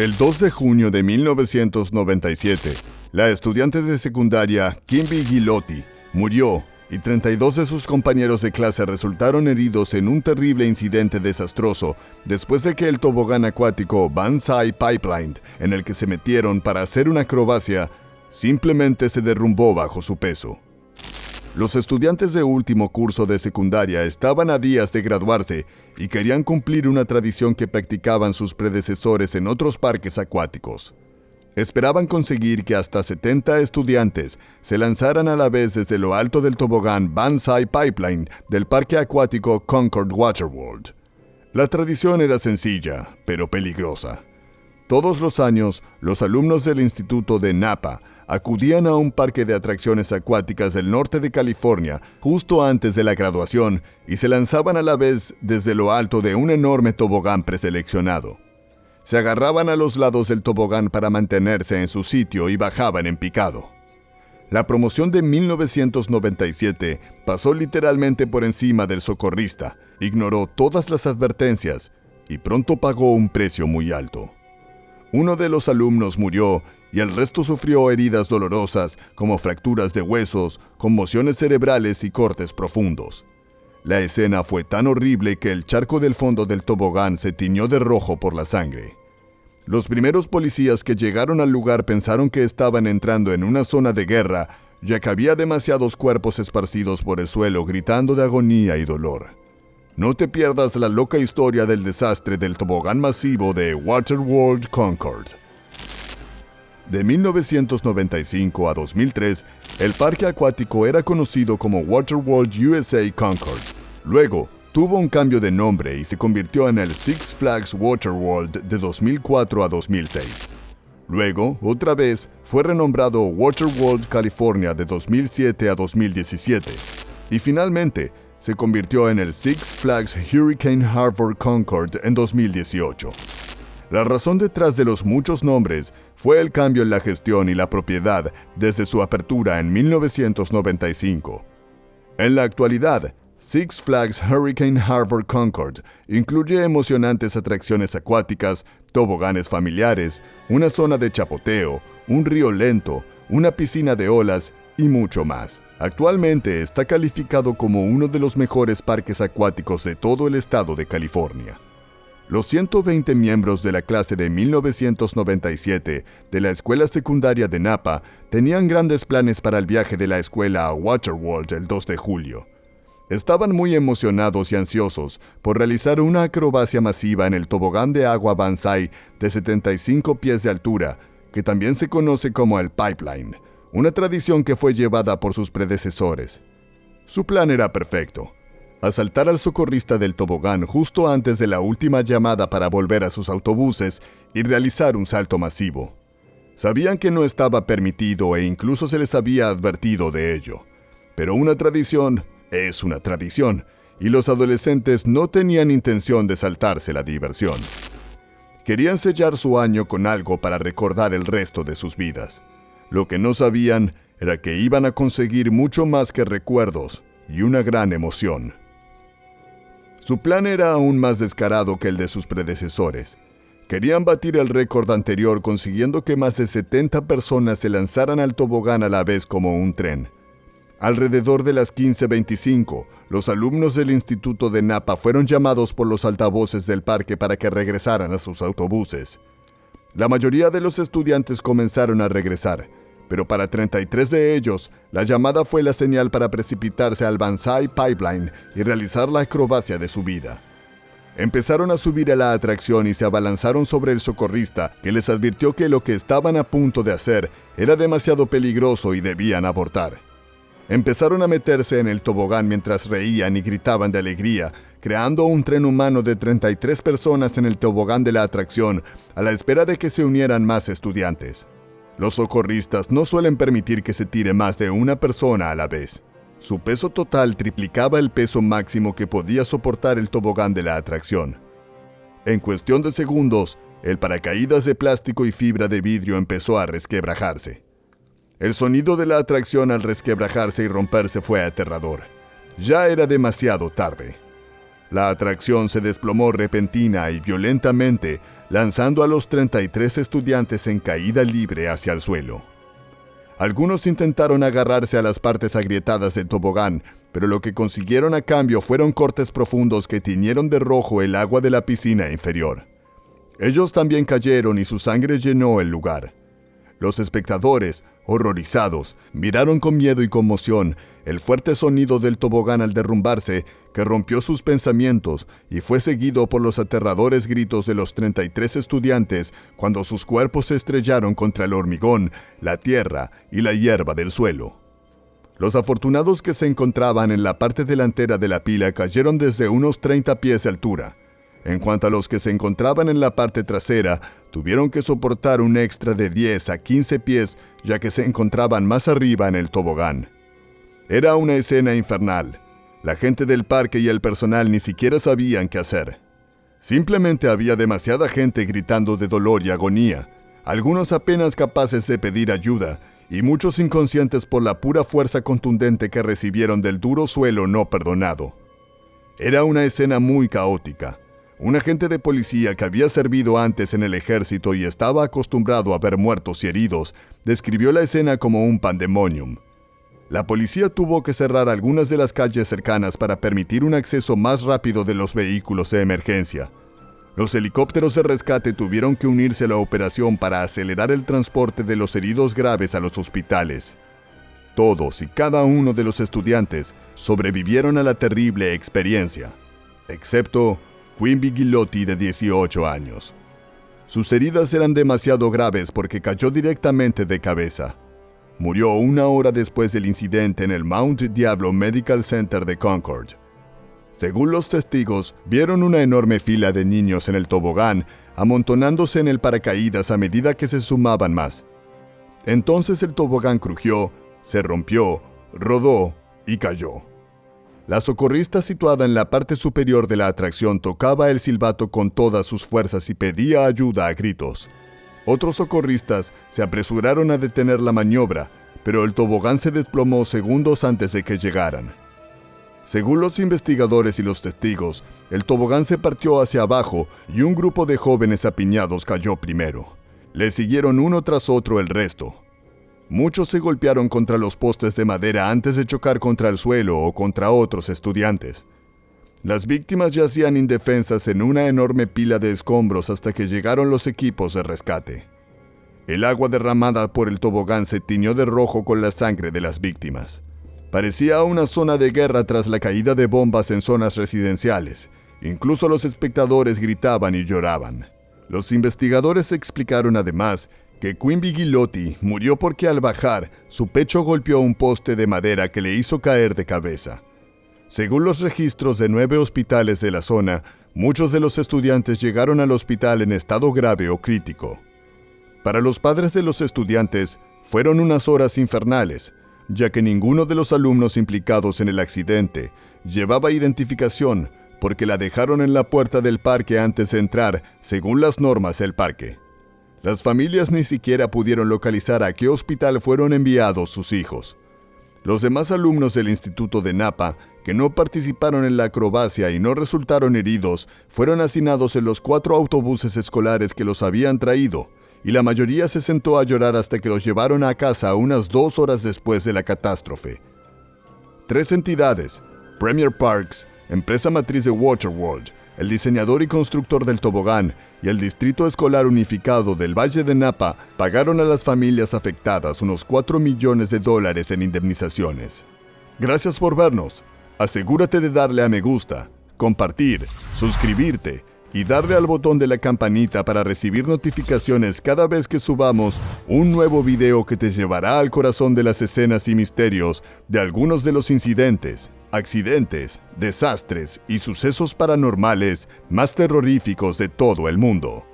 El 2 de junio de 1997, la estudiante de secundaria Kimby Ghilotti murió y 32 de sus compañeros de clase resultaron heridos en un terrible incidente desastroso después de que el tobogán acuático Banzai Pipeline, en el que se metieron para hacer una acrobacia, simplemente se derrumbó bajo su peso. Los estudiantes de último curso de secundaria estaban a días de graduarse y querían cumplir una tradición que practicaban sus predecesores en otros parques acuáticos. Esperaban conseguir que hasta 70 estudiantes se lanzaran a la vez desde lo alto del tobogán Banzai Pipeline del parque acuático Concord Waterworld. La tradición era sencilla, pero peligrosa. Todos los años, los alumnos del Instituto de Napa acudían a un parque de atracciones acuáticas del norte de California justo antes de la graduación y se lanzaban a la vez desde lo alto de un enorme tobogán preseleccionado. Se agarraban a los lados del tobogán para mantenerse en su sitio y bajaban en picado. La promoción de 1997 pasó literalmente por encima del socorrista, ignoró todas las advertencias y pronto pagó un precio muy alto. Uno de los alumnos murió y el resto sufrió heridas dolorosas como fracturas de huesos, conmociones cerebrales y cortes profundos. La escena fue tan horrible que el charco del fondo del tobogán se tiñó de rojo por la sangre. Los primeros policías que llegaron al lugar pensaron que estaban entrando en una zona de guerra, ya que había demasiados cuerpos esparcidos por el suelo gritando de agonía y dolor. No te pierdas la loca historia del desastre del tobogán masivo de Waterworld Concord. De 1995 a 2003, el parque acuático era conocido como Waterworld USA Concord. Luego, tuvo un cambio de nombre y se convirtió en el Six Flags Waterworld de 2004 a 2006. Luego, otra vez, fue renombrado Waterworld California de 2007 a 2017. Y finalmente, se convirtió en el Six Flags Hurricane Harbor Concord en 2018. La razón detrás de los muchos nombres fue el cambio en la gestión y la propiedad desde su apertura en 1995. En la actualidad, Six Flags Hurricane Harbor Concord incluye emocionantes atracciones acuáticas, toboganes familiares, una zona de chapoteo, un río lento, una piscina de olas y mucho más. Actualmente está calificado como uno de los mejores parques acuáticos de todo el estado de California. Los 120 miembros de la clase de 1997 de la escuela secundaria de Napa tenían grandes planes para el viaje de la escuela a Waterworld el 2 de julio. Estaban muy emocionados y ansiosos por realizar una acrobacia masiva en el tobogán de agua Banzai de 75 pies de altura, que también se conoce como el Pipeline, una tradición que fue llevada por sus predecesores. Su plan era perfecto: asaltar al socorrista del tobogán justo antes de la última llamada para volver a sus autobuses y realizar un salto masivo. Sabían que no estaba permitido e incluso se les había advertido de ello. Pero una tradición es una tradición, y los adolescentes no tenían intención de saltarse la diversión. Querían sellar su año con algo para recordar el resto de sus vidas. Lo que no sabían era que iban a conseguir mucho más que recuerdos y una gran emoción. Su plan era aún más descarado que el de sus predecesores. Querían batir el récord anterior consiguiendo que más de 70 personas se lanzaran al tobogán a la vez como un tren. Alrededor de las 15:25, los alumnos del Instituto de Napa fueron llamados por los altavoces del parque para que regresaran a sus autobuses. La mayoría de los estudiantes comenzaron a regresar, pero para 33 de ellos, la llamada fue la señal para precipitarse al Banzai Pipeline y realizar la acrobacia de su vida. Empezaron a subir a la atracción y se abalanzaron sobre el socorrista, que les advirtió que lo que estaban a punto de hacer era demasiado peligroso y debían abortar. Empezaron a meterse en el tobogán mientras reían y gritaban de alegría, creando un tren humano de 33 personas en el tobogán de la atracción, a la espera de que se unieran más estudiantes. Los socorristas no suelen permitir que se tire más de una persona a la vez. Su peso total triplicaba el peso máximo que podía soportar el tobogán de la atracción. En cuestión de segundos, el paracaídas de plástico y fibra de vidrio empezó a resquebrajarse. El sonido de la atracción al resquebrajarse y romperse fue aterrador. Ya era demasiado tarde. La atracción se desplomó repentina y violentamente, lanzando a los 33 estudiantes en caída libre hacia el suelo. Algunos intentaron agarrarse a las partes agrietadas del tobogán, pero lo que consiguieron a cambio fueron cortes profundos que tiñeron de rojo el agua de la piscina inferior. Ellos también cayeron y su sangre llenó el lugar. Los espectadores, horrorizados, miraron con miedo y conmoción el fuerte sonido del tobogán al derrumbarse, que rompió sus pensamientos y fue seguido por los aterradores gritos de los 33 estudiantes cuando sus cuerpos se estrellaron contra el hormigón, la tierra y la hierba del suelo. Los afortunados que se encontraban en la parte delantera de la pila cayeron desde unos 30 pies de altura. En cuanto a los que se encontraban en la parte trasera, tuvieron que soportar un extra de 10 a 15 pies, ya que se encontraban más arriba en el tobogán. Era una escena infernal. La gente del parque y el personal ni siquiera sabían qué hacer. Simplemente había demasiada gente gritando de dolor y agonía, algunos apenas capaces de pedir ayuda, y muchos inconscientes por la pura fuerza contundente que recibieron del duro suelo no perdonado. Era una escena muy caótica. Un agente de policía que había servido antes en el ejército y estaba acostumbrado a ver muertos y heridos, describió la escena como un pandemonium. La policía tuvo que cerrar algunas de las calles cercanas para permitir un acceso más rápido de los vehículos de emergencia. Los helicópteros de rescate tuvieron que unirse a la operación para acelerar el transporte de los heridos graves a los hospitales. Todos y cada uno de los estudiantes sobrevivieron a la terrible experiencia, excepto Quimby Ghilotti, de 18 años. Sus heridas eran demasiado graves porque cayó directamente de cabeza. Murió 1 hora después del incidente en el Mount Diablo Medical Center de Concord. Según los testigos, vieron una enorme fila de niños en el tobogán, amontonándose en el paracaídas a medida que se sumaban más. Entonces el tobogán crujió, se rompió, rodó y cayó. La socorrista situada en la parte superior de la atracción tocaba el silbato con todas sus fuerzas y pedía ayuda a gritos. Otros socorristas se apresuraron a detener la maniobra, pero el tobogán se desplomó segundos antes de que llegaran. Según los investigadores y los testigos, el tobogán se partió hacia abajo y un grupo de jóvenes apiñados cayó primero. Le siguieron uno tras otro el resto. Muchos se golpearon contra los postes de madera antes de chocar contra el suelo o contra otros estudiantes. Las víctimas yacían indefensas en una enorme pila de escombros hasta que llegaron los equipos de rescate. El agua derramada por el tobogán se tiñó de rojo con la sangre de las víctimas. Parecía una zona de guerra tras la caída de bombas en zonas residenciales. Incluso los espectadores gritaban y lloraban. Los investigadores explicaron además que Quimby Ghilotti murió porque al bajar, su pecho golpeó un poste de madera que le hizo caer de cabeza. Según los registros de 9 hospitales de la zona, muchos de los estudiantes llegaron al hospital en estado grave o crítico. Para los padres de los estudiantes, fueron unas horas infernales, ya que ninguno de los alumnos implicados en el accidente llevaba identificación porque la dejaron en la puerta del parque antes de entrar, según las normas del parque. Las familias ni siquiera pudieron localizar a qué hospital fueron enviados sus hijos. Los demás alumnos del Instituto de Napa, que no participaron en la acrobacia y no resultaron heridos, fueron hacinados en los 4 autobuses escolares que los habían traído, y la mayoría se sentó a llorar hasta que los llevaron a casa unas 2 horas después de la catástrofe. 3 entidades, Premier Parks, empresa matriz de Waterworld, el diseñador y constructor del tobogán, y el Distrito Escolar Unificado del Valle de Napa pagaron a las familias afectadas unos $4 millones en indemnizaciones. Gracias por vernos. Asegúrate de darle a me gusta, compartir, suscribirte y darle al botón de la campanita para recibir notificaciones cada vez que subamos un nuevo video que te llevará al corazón de las escenas y misterios de algunos de los incidentes, accidentes, desastres y sucesos paranormales más terroríficos de todo el mundo.